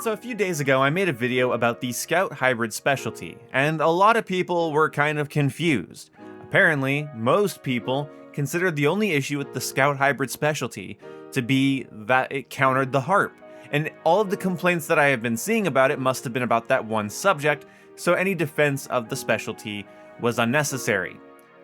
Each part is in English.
So a few days ago, I made a video about the Scout Hybrid specialty, and a lot of people were kind of confused. Apparently, most people considered the only issue with the Scout Hybrid specialty to be that it countered the Harp, and all of the complaints that I have been seeing about it must have been about that one subject, so any defense of the specialty was unnecessary.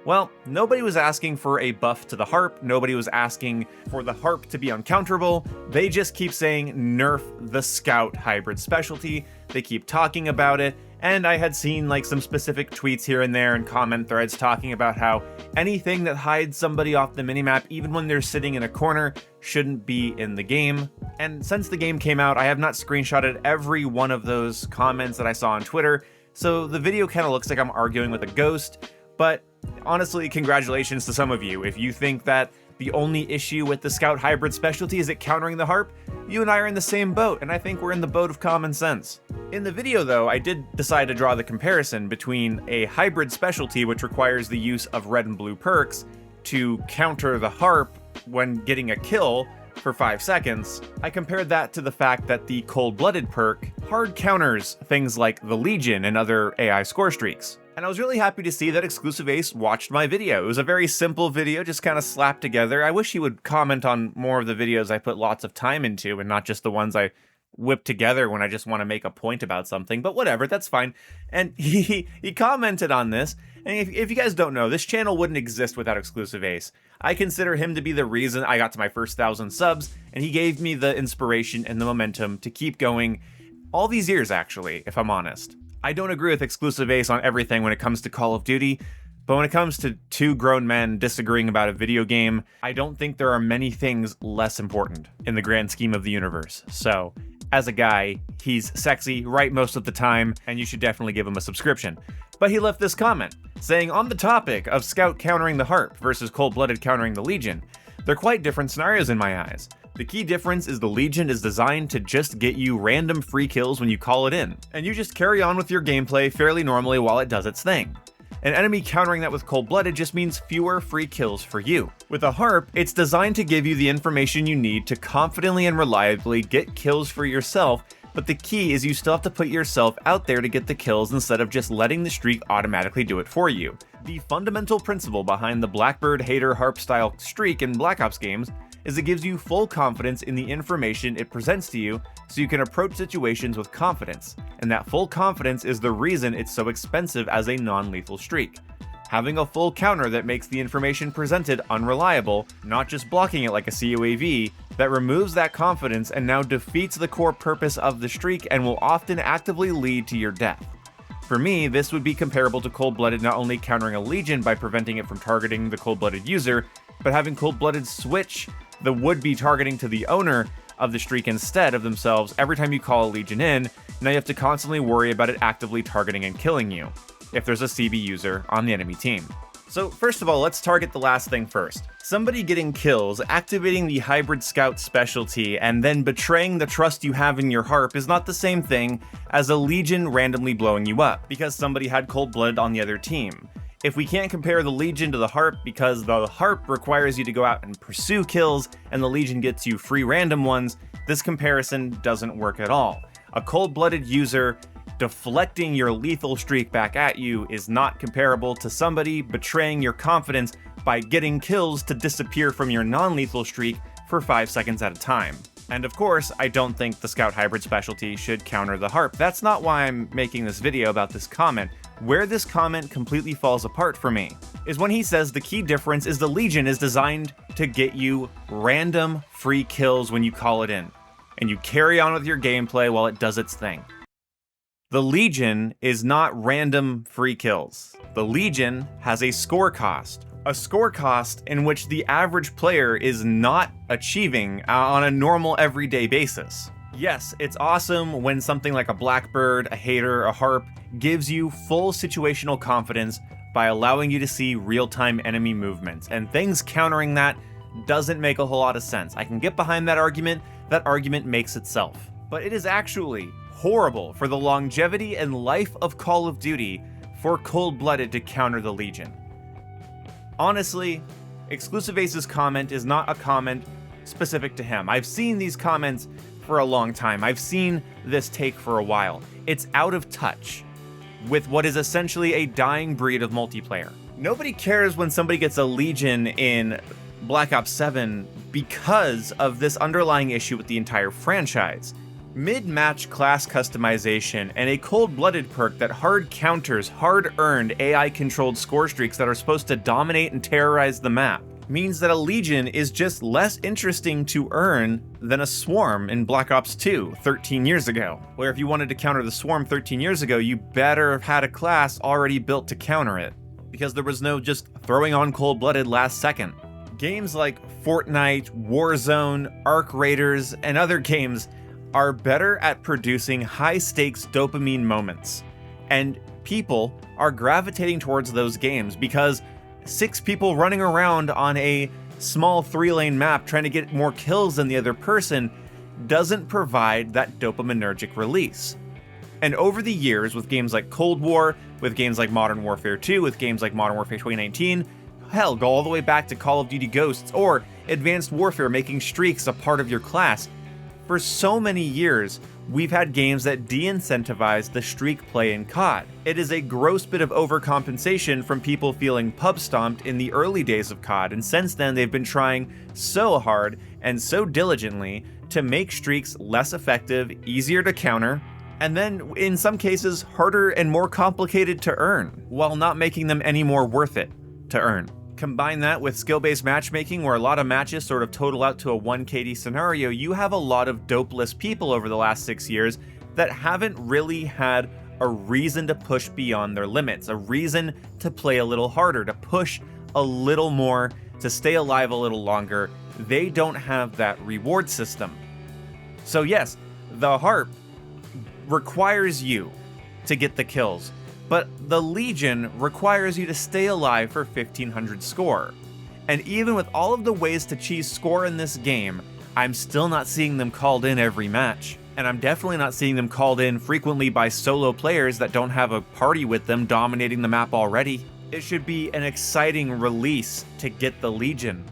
Well, nobody was asking for a buff to the Harp, nobody was asking for the Harp to be uncounterable, they just keep saying nerf the Scout Hybrid specialty, they keep talking about it, and I had seen like some specific tweets here and there and comment threads talking about how anything that hides somebody off the minimap, even when they're sitting in a corner, shouldn't be in the game. And since the game came out, I have not screenshotted every one of those comments that I saw on Twitter, so the video kind of looks like I'm arguing with a ghost, but honestly, congratulations to some of you. If you think that the only issue with the Scout Hybrid specialty is it countering the Harp, you and I are in the same boat, and I think we're in the boat of common sense. In the video though, I did decide to draw the comparison between a hybrid specialty which requires the use of red and blue perks to counter the Harp when getting a kill for 5 seconds. I compared that to the fact that the cold-blooded perk hard counters things like the Legion and other AI score streaks. And I was really happy to see that Xclusive Ace watched my video. It was a very simple video, just kind of slapped together. I wish he would comment on more of the videos I put lots of time into and not just the ones I whip together when I just want to make a point about something, but whatever, that's fine. And he commented on this, and if you guys don't know, this channel wouldn't exist without Xclusive Ace. I consider him to be the reason I got to my first 1,000 subs, and he gave me the inspiration and the momentum to keep going all these years, actually, if I'm honest. I don't agree with Xclusive Ace on everything when it comes to Call of Duty, but when it comes to two grown men disagreeing about a video game, I don't think there are many things less important in the grand scheme of the universe. So, as a guy, he's sexy right most of the time, and you should definitely give him a subscription. But he left this comment, saying, on the topic of Scout countering the Harp versus Cold-Blooded countering the Legion, they're quite different scenarios in my eyes. The key difference is the Legion is designed to just get you random free kills when you call it in, and you just carry on with your gameplay fairly normally while it does its thing. An enemy countering that with Cold-Blooded just means fewer free kills for you. With a Harp, it's designed to give you the information you need to confidently and reliably get kills for yourself, but the key is you still have to put yourself out there to get the kills instead of just letting the streak automatically do it for you. The fundamental principle behind the Blackbird Hater Harp style streak in Black Ops games is it gives you full confidence in the information it presents to you so you can approach situations with confidence, and that full confidence is the reason it's so expensive as a non-lethal streak. Having a full counter that makes the information presented unreliable, not just blocking it like a COAV, that removes that confidence and now defeats the core purpose of the streak and will often actively lead to your death. For me, this would be comparable to Cold-Blooded not only countering a Legion by preventing it from targeting the Cold-Blooded user, but having Cold-Blooded switch the would-be targeting to the owner of the streak instead of themselves every time you call a Legion in. Now you have to constantly worry about it actively targeting and killing you, if there's a CB user on the enemy team. So first of all, let's target the last thing first. Somebody getting kills, activating the Hybrid Scout specialty, and then betraying the trust you have in your Harp is not the same thing as a Legion randomly blowing you up, because somebody had Cold-Blooded on the other team. If we can't compare the Legion to the Harp because the Harp requires you to go out and pursue kills and the Legion gets you free random ones, this comparison doesn't work at all. A Cold-Blooded user deflecting your lethal streak back at you is not comparable to somebody betraying your confidence by getting kills to disappear from your non-lethal streak for 5 seconds at a time. And of course, I don't think the Scout Hybrid specialty should counter the Harp. That's not why I'm making this video about this comment. Where this comment completely falls apart for me is when he says the key difference is the Legion is designed to get you random free kills when you call it in, and you carry on with your gameplay while it does its thing. The Legion is not random free kills. The Legion has a score cost in which the average player is not achieving on a normal everyday basis. Yes, it's awesome when something like a Blackbird, a Hater, a Harp gives you full situational confidence by allowing you to see real-time enemy movements, and things countering that doesn't make a whole lot of sense. I can get behind that argument makes itself. But it is actually horrible for the longevity and life of Call of Duty for Cold-Blooded to counter the Legion. Honestly, Xclusive Ace's comment is not a comment specific to him. I've seen these comments for a long time. I've seen this take for a while. It's out of touch with what is essentially a dying breed of multiplayer. Nobody cares when somebody gets a Legion in Black Ops 7 because of this underlying issue with the entire franchise. Mid-match class customization and a cold-blooded perk that hard counters hard-earned AI-controlled score streaks that are supposed to dominate and terrorize the map means that a Legion is just less interesting to earn than a Swarm in Black Ops 2 13 years ago, where if you wanted to counter the Swarm 13 years ago, you better have had a class already built to counter it, because there was no just throwing on cold-blooded last second. Games like Fortnite, Warzone, Arc Raiders, and other games are better at producing high-stakes dopamine moments, and people are gravitating towards those games because 6 people running around on a small 3-lane map trying to get more kills than the other person doesn't provide that dopaminergic release. And over the years, with games like Cold War, with games like Modern Warfare 2, with games like Modern Warfare 2019, hell, go all the way back to Call of Duty Ghosts or Advanced Warfare making streaks a part of your class, for so many years, we've had games that de-incentivize the streak play in CoD. It is a gross bit of overcompensation from people feeling pub-stomped in the early days of CoD, and since then they've been trying so hard and so diligently to make streaks less effective, easier to counter, and then in some cases harder and more complicated to earn, while not making them any more worth it to earn. Combine that with skill-based matchmaking, where a lot of matches sort of total out to a 1 KD scenario, you have a lot of dopeless people over the last 6 years that haven't really had a reason to push beyond their limits, a reason to play a little harder, to push a little more, to stay alive a little longer. They don't have that reward system. So yes, the Harp requires you to get the kills, but the Legion requires you to stay alive for 1500 score. And even with all of the ways to cheese score in this game, I'm still not seeing them called in every match. And I'm definitely not seeing them called in frequently by solo players that don't have a party with them dominating the map already. It should be an exciting release to get the Legion.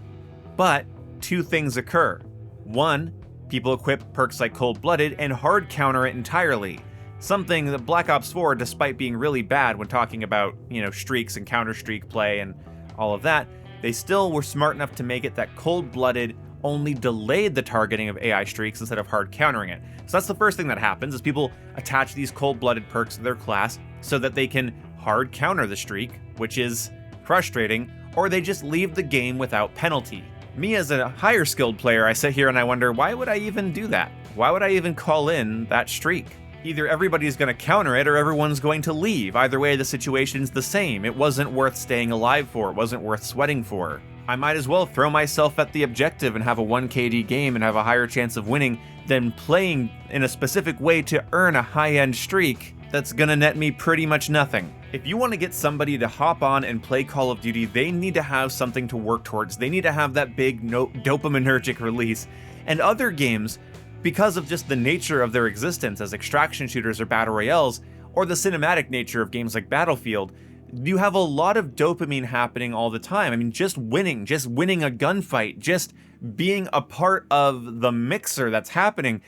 But 2 things occur. 1, people equip perks like Cold-Blooded and hard counter it entirely. Something that Black Ops 4, despite being really bad when talking about, streaks and counter-streak play and all of that, they still were smart enough to make it that Cold-Blooded only delayed the targeting of AI streaks instead of hard countering it. So that's the first thing that happens, is people attach these Cold-Blooded perks to their class so that they can hard counter the streak, which is frustrating, or they just leave the game without penalty. Me as a higher skilled player, I sit here and I wonder, why would I even do that? Why would I even call in that streak? Either everybody's going to counter it or everyone's going to leave. Either way, the situation's the same. It wasn't worth staying alive for. It wasn't worth sweating for. I might as well throw myself at the objective and have a 1 KD game and have a higher chance of winning than playing in a specific way to earn a high-end streak that's going to net me pretty much nothing. If you want to get somebody to hop on and play Call of Duty, they need to have something to work towards. They need to have that big dopaminergic release. And other games, because of just the nature of their existence as extraction shooters or battle royales, or the cinematic nature of games like Battlefield, you have a lot of dopamine happening all the time. I mean, just winning a gunfight, just being a part of the mixer that's happening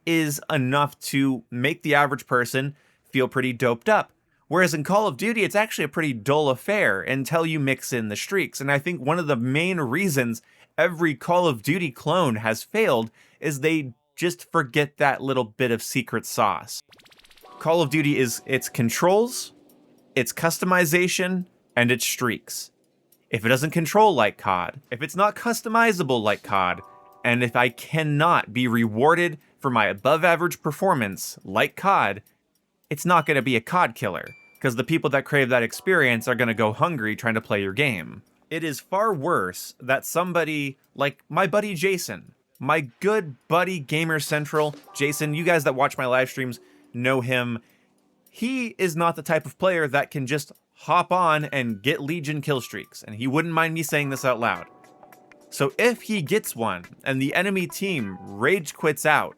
is enough to make the average person feel pretty doped up. Whereas in Call of Duty, it's actually a pretty dull affair until you mix in the streaks. And I think one of the main reasons every Call of Duty clone has failed is they just forget that little bit of secret sauce. Call of Duty is its controls, its customization, and its streaks. If it doesn't control like CoD, if it's not customizable like CoD, and if I cannot be rewarded for my above average performance like CoD, it's not going to be a CoD killer, because the people that crave that experience are going to go hungry trying to play your game. It is far worse that somebody like my buddy Jason, my good buddy Gamer Central, Jason, you guys that watch my live streams know him. He is not the type of player that can just hop on and get Legion kill streaks, and he wouldn't mind me saying this out loud. So if he gets one, and the enemy team rage quits out,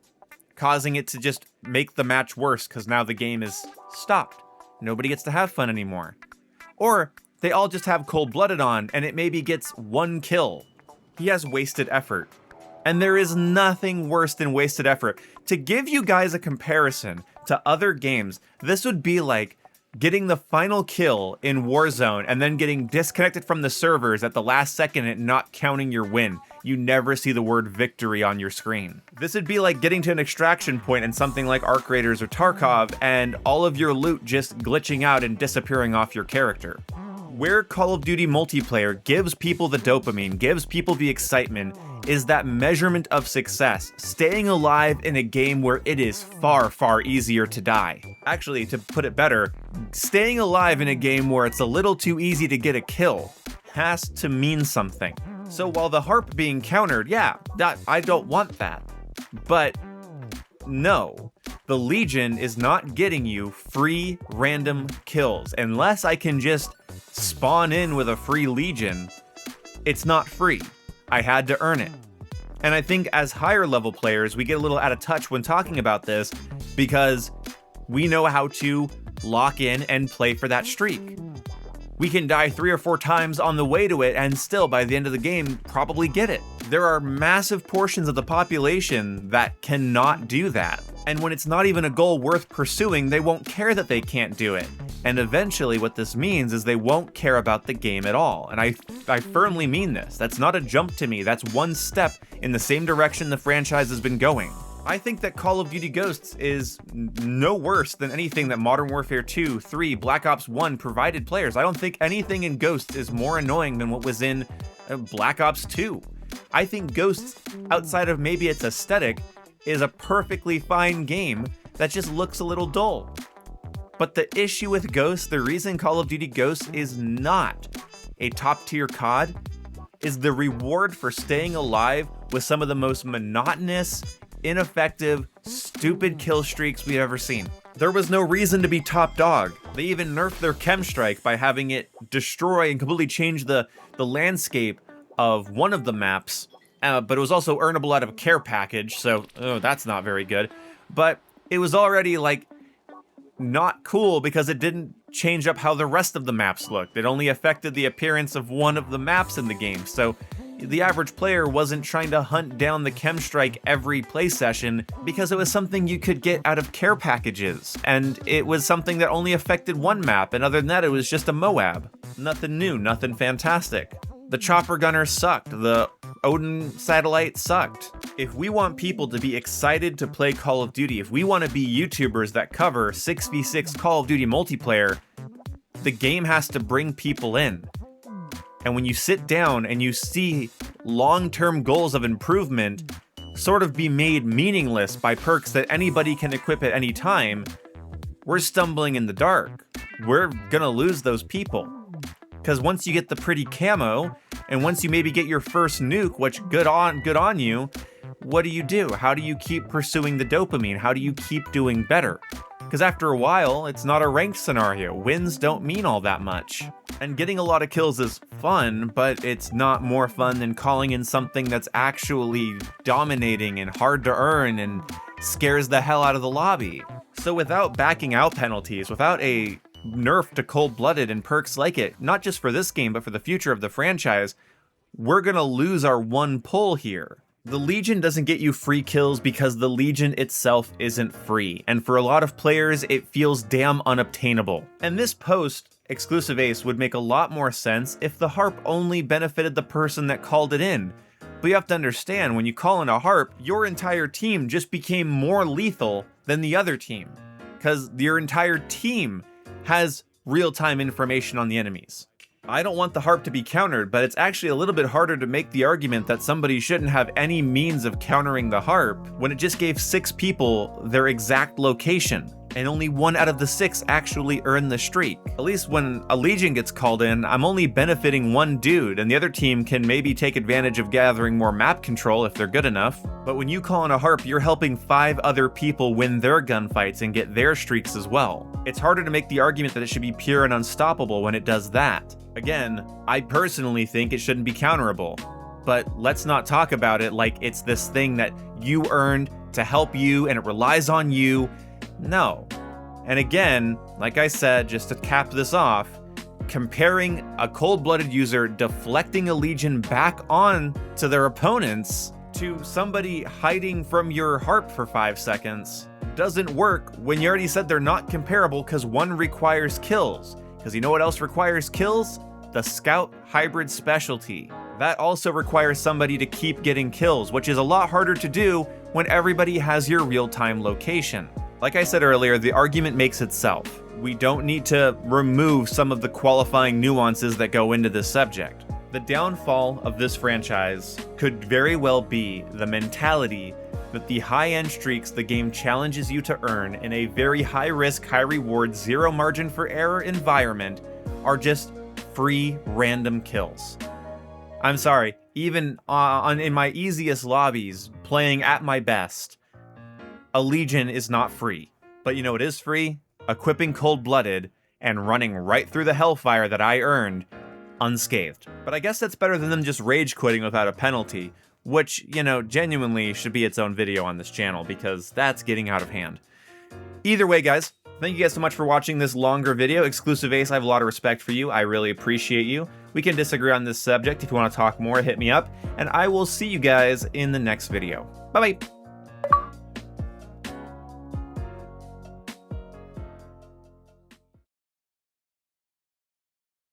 causing it to just make the match worse because now the game is stopped, nobody gets to have fun anymore. Or they all just have Cold-Blooded on, and it maybe gets 1 kill. He has wasted effort. And there is nothing worse than wasted effort. To give you guys a comparison to other games, this would be like getting the final kill in Warzone and then getting disconnected from the servers at the last second and not counting your win. You never see the word victory on your screen. This would be like getting to an extraction point in something like Arc Raiders or Tarkov and all of your loot just glitching out and disappearing off your character. Where Call of Duty multiplayer gives people the dopamine, gives people the excitement, is that measurement of success, staying alive in a game where it is far, far easier to die. Actually, to put it better, staying alive in a game where it's a little too easy to get a kill has to mean something. So while the Harp being countered, yeah, I don't want that. But no, the Legion is not getting you free random kills. Unless I can just spawn in with a free Legion, it's not free. I had to earn it. And I think as higher level players, we get a little out of touch when talking about this because we know how to lock in and play for that streak. We can die 3 or 4 times on the way to it and still by the end of the game probably get it. There are massive portions of the population that cannot do that. And when it's not even a goal worth pursuing, they won't care that they can't do it. And eventually what this means is they won't care about the game at all. And I firmly mean this. That's not a jump to me. That's one step in the same direction the franchise has been going. I think that Call of Duty Ghosts is no worse than anything that Modern Warfare 2, 3, Black Ops 1 provided players. I don't think anything in Ghosts is more annoying than what was in Black Ops 2. I think Ghosts, outside of maybe its aesthetic, is a perfectly fine game that just looks a little dull. But the issue with Ghosts, the reason Call of Duty Ghosts is not a top-tier COD, is the reward for staying alive with some of the most monotonous, ineffective, stupid kill streaks we've ever seen. There was no reason to be top dog. They even nerfed their chem strike by having it destroy and completely change the landscape of one of the maps, but it was also earnable out of a care package, so that's not very good. But it was already like not cool because it didn't change up how the rest of the maps looked. It only affected the appearance of one of the maps in the game, so the average player wasn't trying to hunt down the chem strike every play session because it was something you could get out of care packages, and it was something that only affected one map, and other than that it was just a Moab. Nothing new, nothing fantastic. The chopper gunner sucked, the Odin satellite sucked. If we want people to be excited to play Call of Duty, if we want to be YouTubers that cover 6v6 Call of Duty multiplayer, the game has to bring people in. And when you sit down and you see long-term goals of improvement sort of be made meaningless by perks that anybody can equip at any time, we're stumbling in the dark. We're gonna lose those people. Because once you get the pretty camo, and once you maybe get your first nuke, which good on you, what do? How do you keep pursuing the dopamine? How do you keep doing better? Because after a while, it's not a ranked scenario. Wins don't mean all that much. And getting a lot of kills is fun, but it's not more fun than calling in something that's actually dominating and hard to earn and scares the hell out of the lobby. So without backing out penalties, without a nerf to cold-blooded and perks like it, not just for this game, but for the future of the franchise, we're gonna lose our one pull here. The Legion doesn't get you free kills because the Legion itself isn't free, and for a lot of players, it feels damn unobtainable. And this post, Xclusive Ace, would make a lot more sense if the Harp only benefited the person that called it in. But you have to understand, when you call in a Harp, your entire team just became more lethal than the other team, because your entire team has real-time information on the enemies. I don't want the Harp to be countered, but it's actually a little bit harder to make the argument that somebody shouldn't have any means of countering the Harp when it just gave 6 people their exact location, and only 1 out of the 6 actually earned the streak. At least when a Legion gets called in, I'm only benefiting 1 dude, and the other team can maybe take advantage of gathering more map control if they're good enough. But when you call in a Harp, you're helping 5 other people win their gunfights and get their streaks as well. It's harder to make the argument that it should be pure and unstoppable when it does that. Again, I personally think it shouldn't be counterable, but let's not talk about it like it's this thing that you earned to help you and it relies on you. No. And again, like I said, just to cap this off, comparing a cold-blooded user deflecting a Legion back on to their opponents to somebody hiding from your Harp for 5 seconds doesn't work when you already said they're not comparable because one requires kills. Because you know what else requires kills? The Scout Hybrid specialty. That also requires somebody to keep getting kills, which is a lot harder to do when everybody has your real-time location. Like I said earlier, the argument makes itself. We don't need to remove some of the qualifying nuances that go into this subject. The downfall of this franchise could very well be the mentality that the high-end streaks the game challenges you to earn in a very high-risk, high-reward, zero margin for error environment are just free random kills. I'm sorry, even in my easiest lobbies, playing at my best, a Legion is not free. But you know what is free? Equipping Cold-Blooded and running right through the hellfire that I earned unscathed. But I guess that's better than them just rage quitting without a penalty, which, you know, genuinely should be its own video on this channel because that's getting out of hand. Either way, guys, thank you guys so much for watching this longer video. Xclusive Ace, I have a lot of respect for you. I really appreciate you. We can disagree on this subject. If you want to talk more, hit me up, and I will see you guys in the next video. Bye-bye.